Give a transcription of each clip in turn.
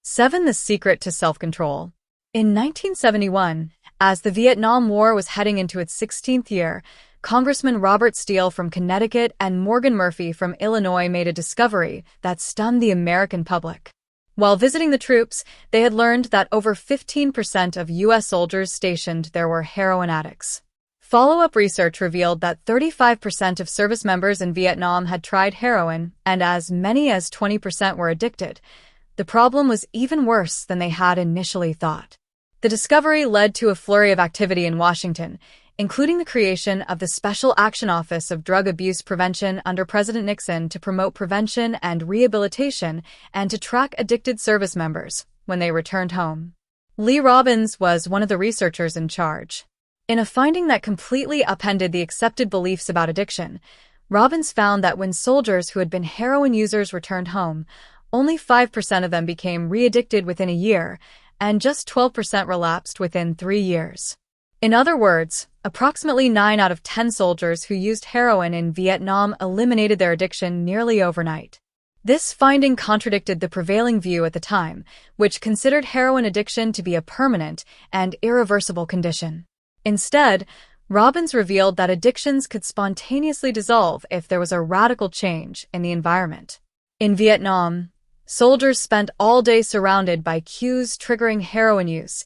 7. The secret to self-control. In 1971, as the Vietnam War was heading into its 16th year, Congressman Robert Steele from Connecticut and Morgan Murphy from Illinois made a discovery that stunned the American public. While visiting the troops, they had learned that over 15% of U.S. soldiers stationed there were heroin addicts. Follow-up research revealed that 35% of service members in Vietnam had tried heroin, and as many as 20% were addicted. The problem was even worse than they had initially thought. The discovery led to a flurry of activity in Washington, including the creation of the Special Action Office of Drug Abuse Prevention under President Nixon to promote prevention and rehabilitation and to track addicted service members when they returned home. Lee Robbins was one of the researchers in charge. In a finding that completely upended the accepted beliefs about addiction, Robbins found that when soldiers who had been heroin users returned home, only 5% of them became re-addicted within a year, and just 12% relapsed within 3 years. In other words, approximately 9 out of 10 soldiers who used heroin in Vietnam eliminated their addiction nearly overnight. This finding contradicted the prevailing view at the time, which considered heroin addiction to be a permanent and irreversible condition. Instead, Robbins revealed that addictions could spontaneously dissolve if there was a radical change in the environment. In Vietnam, soldiers spent all day surrounded by cues triggering heroin use.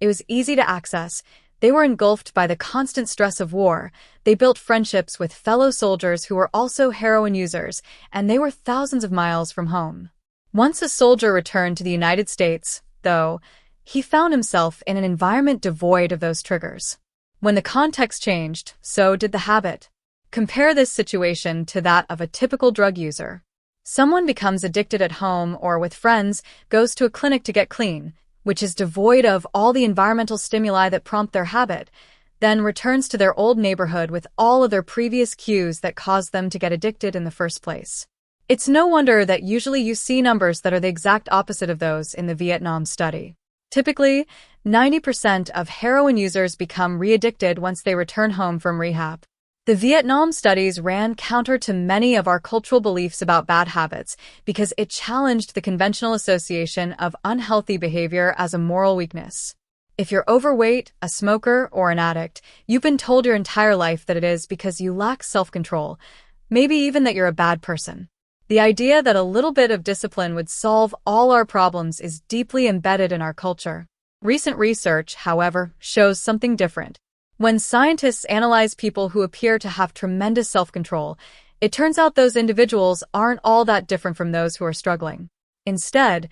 It was easy to access. They were engulfed by the constant stress of war. They built friendships with fellow soldiers who were also heroin users, and they were thousands of miles from home. Once a soldier returned to the United States, though, he found himself in an environment devoid of those triggers. When the context changed, so did the habit. Compare this situation to that of a typical drug user. Someone becomes addicted at home or with friends, goes to a clinic to get clean, which is devoid of all the environmental stimuli that prompt their habit, then returns to their old neighborhood with all of their previous cues that caused them to get addicted in the first place. It's no wonder that usually you see numbers that are the exact opposite of those in the Vietnam study. Typically, 90% of heroin users become re-addicted once they return home from rehab. The Vietnam studies ran counter to many of our cultural beliefs about bad habits because it challenged the conventional association of unhealthy behavior as a moral weakness. If you're overweight, a smoker, or an addict, you've been told your entire life that it is because you lack self-control, maybe even that you're a bad person. The idea that a little bit of discipline would solve all our problems is deeply embedded in our culture. Recent research, however, shows something different. When scientists analyze people who appear to have tremendous self-control, it turns out those individuals aren't all that different from those who are struggling. Instead,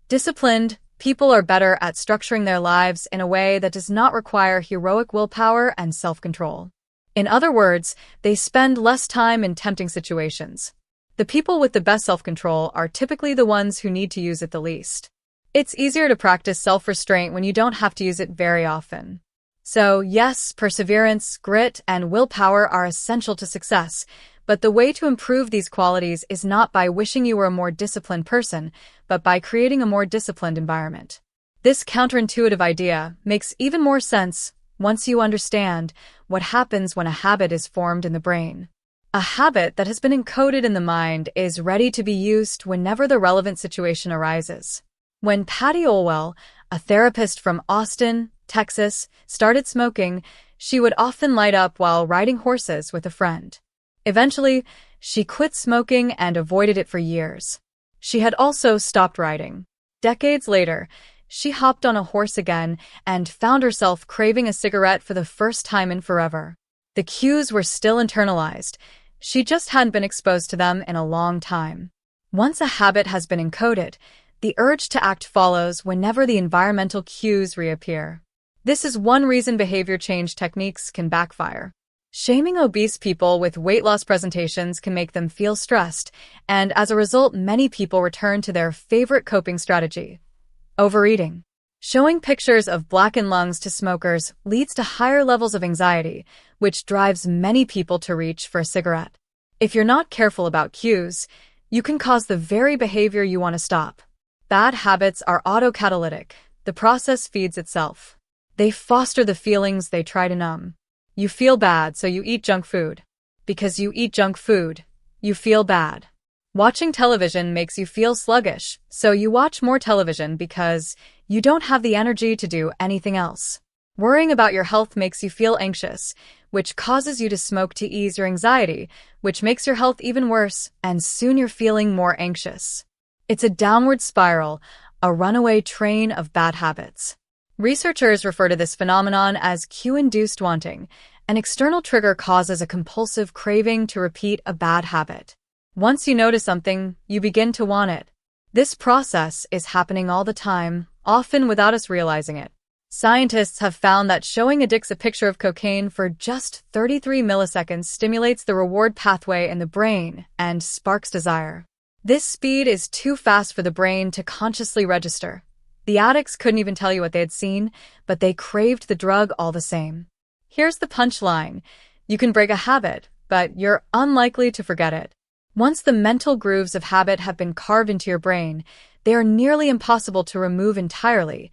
disciplined people are better at structuring their lives in a way that does not require heroic willpower and self-control. In other words, they spend less time in tempting situations. The people with the best self-control are typically the ones who need to use it the least. It's easier to practice self-restraint when you don't have to use it very often. So, yes, perseverance, grit, and willpower are essential to success, but the way to improve these qualities is not by wishing you were a more disciplined person, but by creating a more disciplined environment. This counterintuitive idea makes even more sense once you understand what happens when a habit is formed in the brain. A habit that has been encoded in the mind is ready to be used whenever the relevant situation arises. When Patty Olwell, a therapist from Austin, Texas, started smoking, she would often light up while riding horses with a friend. Eventually, she quit smoking and avoided it for years. She had also stopped riding. Decades later, she hopped on a horse again and found herself craving a cigarette for the first time in forever. The cues were still internalized. She just hadn't been exposed to them in a long time. Once a habit has been encoded, the urge to act follows whenever the environmental cues reappear. This is one reason behavior change techniques can backfire. Shaming obese people with weight loss presentations can make them feel stressed, and as a result, many people return to their favorite coping strategy: overeating. Showing pictures of blackened lungs to smokers leads to higher levels of anxiety, which drives many people to reach for a cigarette. If you're not careful about cues, you can cause the very behavior you want to stop. Bad habits are autocatalytic. The process feeds itself. They foster the feelings they try to numb. You feel bad, so you eat junk food. Because you eat junk food, you feel bad. Watching television makes you feel sluggish, so you watch more television because you don't have the energy to do anything else. Worrying about your health makes you feel anxious, which causes you to smoke to ease your anxiety, which makes your health even worse, and soon you're feeling more anxious. It's a downward spiral, a runaway train of bad habits. Researchers refer to this phenomenon as cue-induced wanting. An external trigger causes a compulsive craving to repeat a bad habit. Once you notice something, you begin to want it. This process is happening all the time, often without us realizing it. Scientists have found that showing addicts a picture of cocaine for just 33 milliseconds stimulates the reward pathway in the brain and sparks desire. This speed is too fast for the brain to consciously register. The addicts couldn't even tell you what they had seen, but they craved the drug all the same. Here's the punchline. You can break a habit, but you're unlikely to forget it. Once the mental grooves of habit have been carved into your brain, they are nearly impossible to remove entirely,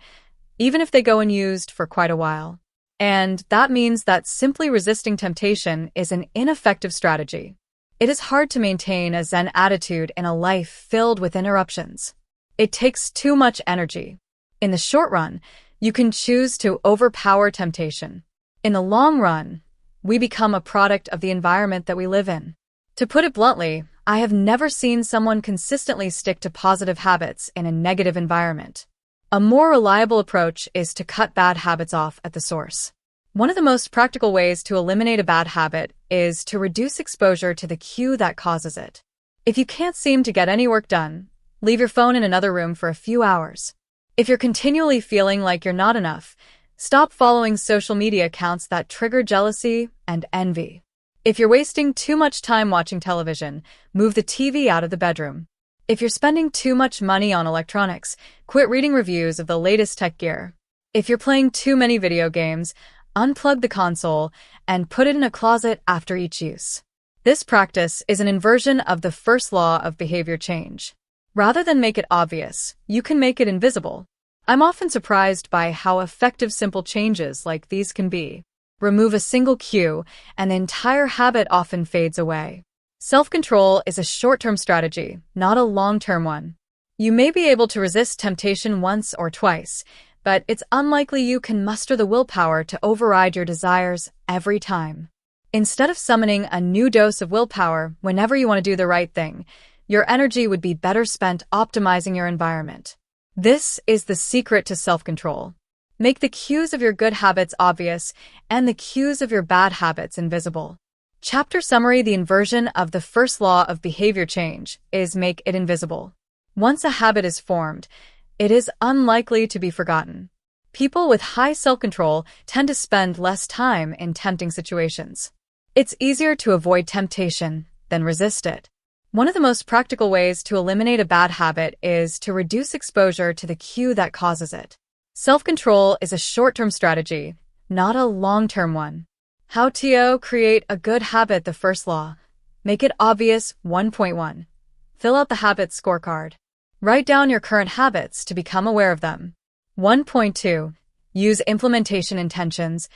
even if they go unused for quite a while. And that means that simply resisting temptation is an ineffective strategy. It is hard to maintain a Zen attitude in a life filled with interruptions. It takes too much energy. In the short run, you can choose to overpower temptation. In the long run, we become a product of the environment that we live in. To put it bluntly, I have never seen someone consistently stick to positive habits in a negative environment. A more reliable approach is to cut bad habits off at the source. One of the most practical ways to eliminate a bad habit is to reduce exposure to the cue that causes it. If you can't seem to get any work done, leave your phone in another room for a few hours. If you're continually feeling like you're not enough, stop following social media accounts that trigger jealousy and envy. If you're wasting too much time watching television, move the TV out of the bedroom. If you're spending too much money on electronics, quit reading reviews of the latest tech gear. If you're playing too many video games, unplug the console and put it in a closet after each use. This practice is an inversion of the first law of behavior change. Rather than make it obvious, you can make it invisible. I'm often surprised by how effective simple changes like these can be. Remove a single cue, and the entire habit often fades away. Self-control is a short-term strategy, not a long-term one. You may be able to resist temptation once or twice, but it's unlikely you can muster the willpower to override your desires every time. Instead of summoning a new dose of willpower whenever you want to do the right thing, your energy would be better spent optimizing your environment. This is the secret to self-control. Make the cues of your good habits obvious and the cues of your bad habits invisible. Chapter summary: the inversion of the first law of behavior change is make it invisible. Once a habit is formed, it is unlikely to be forgotten. People with high self-control tend to spend less time in tempting situations. It's easier to avoid temptation than resist it. One of the most practical ways to eliminate a bad habit is to reduce exposure to the cue that causes it. Self-control is a short-term strategy, not a long-term one. How to create a good habit: the first law. Make it obvious. 1.1. Fill out the habit scorecard. Write down your current habits to become aware of them. 1.2. Use implementation intentions.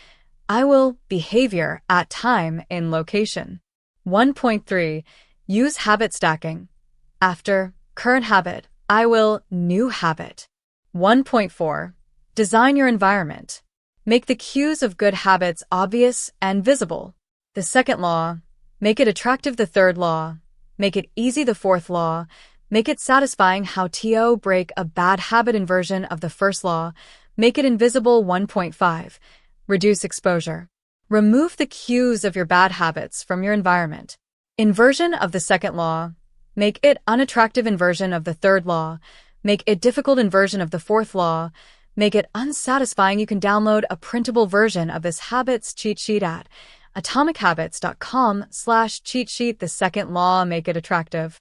I will behavior at time in location. 1.3. Use habit stacking. After current habit, I will new habit. 1.4. Design your environment. Make the cues of good habits obvious and visible. The second law. Make it attractive. The third law. Make it easy. The fourth law. Make it satisfying. How to break a bad habit: inversion of the first law. Make it invisible. 1.5. Reduce exposure. Remove the cues of your bad habits from your environment. Inversion of the second law. Make it unattractive. Inversion of the third law. Make it difficult. Inversion of the fourth law. Make it unsatisfying. You can download a printable version of this habits cheat sheet at atomichabits.com/cheat sheet. The second law. Make it attractive.